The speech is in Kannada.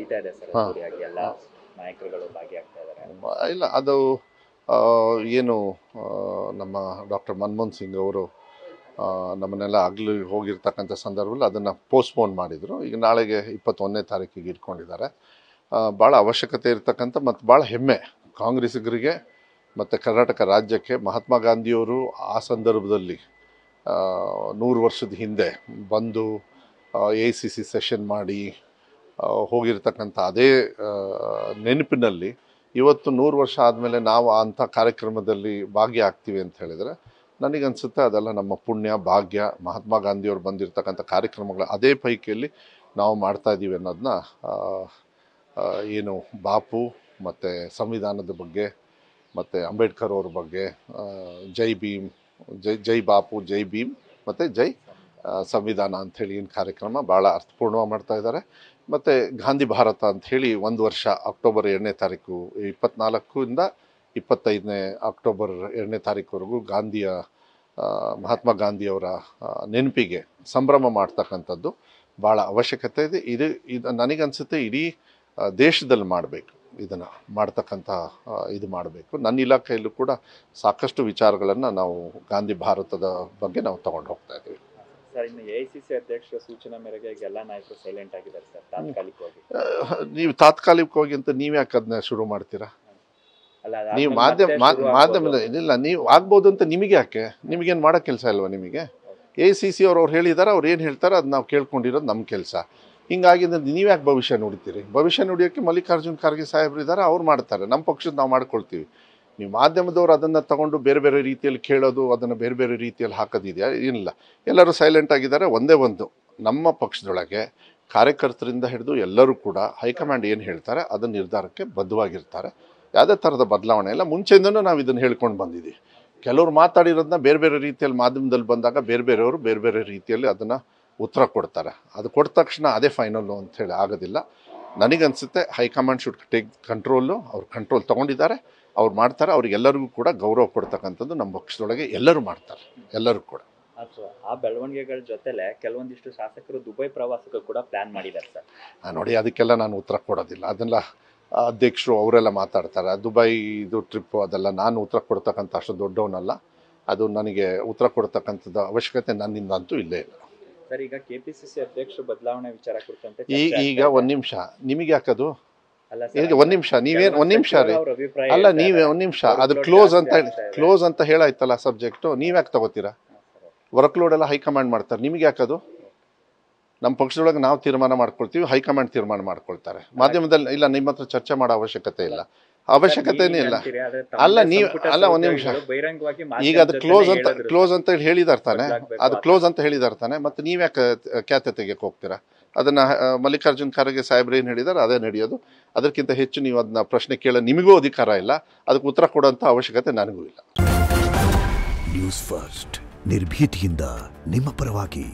ನಡೀತಾ ಇದೆ ಸರ್, ಅದ್ದೂರಿಯಾಗಿ ಎಲ್ಲ ನಾಯಕರುಗಳು ಭಾಗಿಯಾಗ್ತಾ ಇದ್ದಾರೆ. ಇಲ್ಲ, ಅದು ಏನು ನಮ್ಮ ಡಾಕ್ಟರ್ ಮನಮೋಹನ್ ಸಿಂಗ್ ಅವರು ನಮ್ಮನ್ನೆಲ್ಲ ಆಗಲಿ ಹೋಗಿರ್ತಕ್ಕಂಥ ಸಂದರ್ಭದಲ್ಲಿ ಅದನ್ನು ಪೋಸ್ಟ್ಪೋನ್ ಮಾಡಿದರು. ಈಗ ನಾಳೆಗೆ 21ನೇ ತಾರೀಕಿಗೆ ಇಟ್ಕೊಂಡಿದ್ದಾರೆ. ಭಾಳ ಅವಶ್ಯಕತೆ ಇರತಕ್ಕಂಥ ಮತ್ತು ಭಾಳ ಹೆಮ್ಮೆ ಕಾಂಗ್ರೆಸ್ಸಿಗರಿಗೆ ಮತ್ತು ಕರ್ನಾಟಕ ರಾಜ್ಯಕ್ಕೆ. ಮಹಾತ್ಮ ಗಾಂಧಿಯವರು ಆ ಸಂದರ್ಭದಲ್ಲಿ 100 ವರ್ಷದ ಹಿಂದೆ ಬಂದು AICC ಸೆಷನ್ ಮಾಡಿ ಹೋಗಿರ್ತಕ್ಕಂಥ ಅದೇ ನೆನಪಿನಲ್ಲಿ ಇವತ್ತು 100 ವರ್ಷ ಆದಮೇಲೆ ನಾವು ಅಂಥ ಕಾರ್ಯಕ್ರಮದಲ್ಲಿ ಭಾಗಿಯಾಗ್ತೀವಿ ಅಂತ ಹೇಳಿದರೆ ನನಗನ್ಸುತ್ತೆ ಅದೆಲ್ಲ ನಮ್ಮ ಪುಣ್ಯ ಭಾಗ್ಯ. ಮಹಾತ್ಮ ಗಾಂಧಿಯವರು ಬಂದಿರತಕ್ಕಂಥ ಕಾರ್ಯಕ್ರಮಗಳು ಅದೇ ಪೈಕಿಯಲ್ಲಿ ನಾವು ಮಾಡ್ತಾಯಿದ್ದೀವಿ ಅನ್ನೋದನ್ನ ಏನು ಬಾಪು ಮತ್ತು ಸಂವಿಧಾನದ ಬಗ್ಗೆ ಮತ್ತು ಅಂಬೇಡ್ಕರ್ ಅವ್ರ ಬಗ್ಗೆ ಜೈ ಭೀಮ್, ಜೈ ಬಾಪು, ಜೈ ಭೀಮ್ ಮತ್ತು ಜೈ ಸಂವಿಧಾನ ಅಂಥೇಳಿ ಏನು ಕಾರ್ಯಕ್ರಮ ಭಾಳ ಅರ್ಥಪೂರ್ಣವಾಗಿ ಮಾಡ್ತಾಯಿದ್ದಾರೆ. ಮತ್ತು ಗಾಂಧಿ ಭಾರತ ಅಂಥೇಳಿ 1 ವರ್ಷ ಅಕ್ಟೋಬರ್ 2ನೇ ತಾರೀಕು 24ರಿಂದ 25ನೇ ಅಕ್ಟೋಬರ್ 2ನೇ ತಾರೀಕುವರೆಗೂ ಮಹಾತ್ಮ ಗಾಂಧಿಯವರ ನೆನಪಿಗೆ ಸಂಭ್ರಮ ಮಾಡ್ತಕ್ಕಂಥದ್ದು ಭಾಳ ಅವಶ್ಯಕತೆ ಇದೆ. ಇದು ನನಗನ್ಸುತ್ತೆ ಇಡೀ ದೇಶದಲ್ಲಿ ಮಾಡಬೇಕು, ಇದನ್ನು ಮಾಡ್ತಕ್ಕಂಥ ಇದು ಮಾಡಬೇಕು. ನನ್ನ ಇಲಾಖೆಯಲ್ಲೂ ಕೂಡ ಸಾಕಷ್ಟು ವಿಚಾರಗಳನ್ನು ನಾವು ಗಾಂಧಿ ಭಾರತದ ಬಗ್ಗೆ ನಾವು ತಗೊಂಡು ಹೋಗ್ತಾ ಇದ್ದೀವಿ. ಸರ್, ಇನ್ನು AICC ಅಧ್ಯಕ್ಷರ ಸೂಚನೆ ಮೇರೆಗೆ ಎಲ್ಲ ನಾಯಕರು ಸೈಲೆಂಟ್ ಆಗಿದ್ದಾರೆ ಸರ್ ತಾತ್ಕಾಲಿಕವಾಗಿ. ನೀವು ತಾತ್ಕಾಲಿಕವಾಗಿ ಅಂತ ನೀವು ಯಾಕೆ ಅದನ್ನ ಶುರು ಮಾಡ್ತೀರಾ? ನೀವು ಮಾಧ್ಯಮದ ಇಲ್ಲ, ನೀವು ಆಗ್ಬೋದು ಅಂತ ನಿಮಗೆ ಯಾಕೆ? ನಿಮಗೇನು ಮಾಡೋ ಕೆಲಸ ಇಲ್ವಾ ನಿಮಗೆ? AICC ಅವ್ರು ಹೇಳಿದ್ದಾರೆ, ಅವ್ರು ಏನು ಹೇಳ್ತಾರೆ ಅದು ನಾವು ಕೇಳ್ಕೊಂಡಿರೋದು ನಮ್ಮ ಕೆಲಸ. ಹಿಂಗಾಗಿ ನೀವು ಯಾಕೆ ಭವಿಷ್ಯ ನುಡಿತೀರಿ? ಭವಿಷ್ಯ ನುಡಿಯೋಕ್ಕೆ ಮಲ್ಲಿಕಾರ್ಜುನ್ ಖರ್ಗೆ ಸಾಹೇಬ್ರು ಇದ್ದಾರೆ, ಅವ್ರು ಮಾಡ್ತಾರೆ. ನಮ್ಮ ಪಕ್ಷದ ನಾವು ಮಾಡ್ಕೊಳ್ತೀವಿ. ನೀವು ಮಾಧ್ಯಮದವ್ರು ಅದನ್ನು ತಗೊಂಡು ಬೇರೆ ಬೇರೆ ರೀತಿಯಲ್ಲಿ ಕೇಳೋದು, ಅದನ್ನು ಬೇರೆ ಬೇರೆ ರೀತಿಯಲ್ಲಿ ಹಾಕೋದಿದೆಯಾ? ಏನಿಲ್ಲ, ಎಲ್ಲರೂ ಸೈಲೆಂಟ್ ಆಗಿದ್ದಾರೆ. ಒಂದೇ ಒಂದು, ನಮ್ಮ ಪಕ್ಷದೊಳಗೆ ಕಾರ್ಯಕರ್ತರಿಂದ ಹಿಡಿದು ಎಲ್ಲರೂ ಕೂಡ ಹೈಕಮಾಂಡ್ ಏನು ಹೇಳ್ತಾರೆ ಅದನ್ನು ನಿರ್ಧಾರಕ್ಕೆ ಬದ್ಧವಾಗಿರ್ತಾರೆ. ಯಾವುದೇ ಥರದ ಬದಲಾವಣೆ ಇಲ್ಲ. ಮುಂಚೆಯಿಂದನೂ ನಾವು ಇದನ್ನು ಹೇಳ್ಕೊಂಡು ಬಂದಿದ್ದೀವಿ. ಕೆಲವರು ಮಾತಾಡಿರೋದನ್ನ ಬೇರೆ ಬೇರೆ ರೀತಿಯಲ್ಲಿ ಮಾಧ್ಯಮದಲ್ಲಿ ಬಂದಾಗ ಬೇರೆ ಬೇರೆಯವರು ಬೇರೆ ಬೇರೆ ರೀತಿಯಲ್ಲಿ ಅದನ್ನು ಉತ್ತರ ಕೊಡ್ತಾರೆ. ಅದು ಕೊಟ್ಟ ತಕ್ಷಣ ಅದೇ ಫೈನಲ್ಲು ಅಂಥೇಳಿ ಆಗೋದಿಲ್ಲ. ನನಗನ್ಸುತ್ತೆ ಹೈಕಮಾಂಡ್ ಶುಡ್ ಟೇಕ್ ಕಂಟ್ರೋಲು. ಅವ್ರು ಕಂಟ್ರೋಲ್ ತೊಗೊಂಡಿದ್ದಾರೆ, ಅವ್ರು ಮಾಡ್ತಾರೆ. ಅವ್ರಿಗೆಲ್ಲರಿಗೂ ಕೂಡ ಗೌರವ ಕೊಡ್ತಕ್ಕಂಥದ್ದು ನಮ್ಮ ಪಕ್ಷದೊಳಗೆ ಎಲ್ಲರೂ ಮಾಡ್ತಾರೆ, ಎಲ್ಲರೂ ಕೂಡ. ಆ ಬೆಳವಣಿಗೆಗಳ ಜೊತೆಲೆ ಕೆಲವೊಂದಿಷ್ಟು ಶಾಸಕರು ದುಬೈ ಪ್ರವಾಸಕ್ಕೂ ಕೂಡ ಪ್ಲಾನ್ ಮಾಡಿದ್ದಾರೆ ಸರ್. ನೋಡಿ, ಅದಕ್ಕೆಲ್ಲ ನಾನು ಉತ್ತರ ಕೊಡೋದಿಲ್ಲ. ಅದೆಲ್ಲ ಅಧ್ಯಕ್ಷರು ಅವರೆಲ್ಲ ಮಾತಾಡ್ತಾರೆ. ದುಬೈ ಇದು ಟ್ರಿಪ್ಪು ಅದೆಲ್ಲ ನಾನು ಉತ್ತರ ಕೊಡ್ತಕ್ಕಂಥ ಅಷ್ಟು ದೊಡ್ಡವನಲ್ಲ. ಅದು ನನಗೆ ಉತ್ತರ ಕೊಡ್ತಕ್ಕಂಥದ್ದು ಅವಶ್ಯಕತೆ ನನ್ನಿಂದ ಅಂತೂ ಇಲ್ಲೇ ಇಲ್ಲ. ಸರ್, ಈಗ KPCC ಅಧ್ಯಕ್ಷರು ಬದಲಾವಣೆ ವಿಚಾರ ಕುರಿತಂತೆ ಈಗ ಒಂದು ನಿಮಿಷ, ನಿಮಗೆ ಯಾಕದು? ಈಗ ಒಂದು ನಿಮಿಷ, ನೀವೇನು ಒಂದು ನಿಮಿಷ ರೀ, ಅಲ್ಲ ನೀವೇ ಒಂದು ನಿಮಿಷ, ಅದು ಕ್ಲೋಸ್ ಅಂತ ಹೇಳಾಯ್ತಲ್ಲ ಸಬ್ಜೆಕ್ಟು. ನೀವ್ಯಾಕೆ ತಗೋತೀರಾ? ವರ್ಕ್ಲೋಡ್ ಎಲ್ಲ ಹೈಕಮಾಂಡ್ ಮಾಡ್ತಾರೆ, ನಿಮಗೆ ಯಾಕದು? ನಮ್ಮ ಪಕ್ಷದೊಳಗೆ ನಾವು ತೀರ್ಮಾನ ಮಾಡ್ಕೊಳ್ತೀವಿ, ಹೈಕಮಾಂಡ್ ತೀರ್ಮಾನ ಮಾಡ್ಕೊಳ್ತಾರೆ. ಮಾಧ್ಯಮದಲ್ಲಿ ಇಲ್ಲ, ನಿಮ್ಮ ಹತ್ರ ಚರ್ಚೆ ಮಾಡೋ ಅವಶ್ಯಕತೆ ಅವಶ್ಯಕತೆನೇ ಇಲ್ಲ. ಅಲ್ಲ ನೀವು ಅಲ್ಲ ಒಂದು ನಿಮಿಷ, ಈಗ ಅದು ಕ್ಲೋಸ್ ಅಂತ ಹೇಳಿದಾರೆ ತಾನೆ, ಅದು ಕ್ಲೋಸ್ ಅಂತ ಹೇಳಿದಾರೆ ತಾನೆ. ಮತ್ತು ನೀವ್ಯಾಕೆ ಖ್ಯಾತೆ ತೆಗೆಯಕ್ಕೆ ಹೋಗ್ತೀರಾ? ಅದನ್ನು ಮಲ್ಲಿಕಾರ್ಜುನ್ ಖರ್ಗೆ ಸಾಹೇಬ್ರು ಏನು ಹೇಳಿದ್ದಾರೆ ಅದೇ ನಡೆಯೋದು. ಅದಕ್ಕಿಂತ ಹೆಚ್ಚು ನೀವು ಅದನ್ನ ಪ್ರಶ್ನೆ ಕೇಳೋ ನಿಮಗೂ ಅಧಿಕಾರ ಇಲ್ಲ, ಅದಕ್ಕೆ ಉತ್ತರ ಕೊಡೋಂಥ ಅವಶ್ಯಕತೆ ನನಗೂ ಇಲ್ಲ. ನ್ಯೂಸ್ ಫಸ್ಟ್, ನಿರ್ಭೀತಿಯಿಂದ ನಿಮ್ಮ ಪರವಾಗಿ.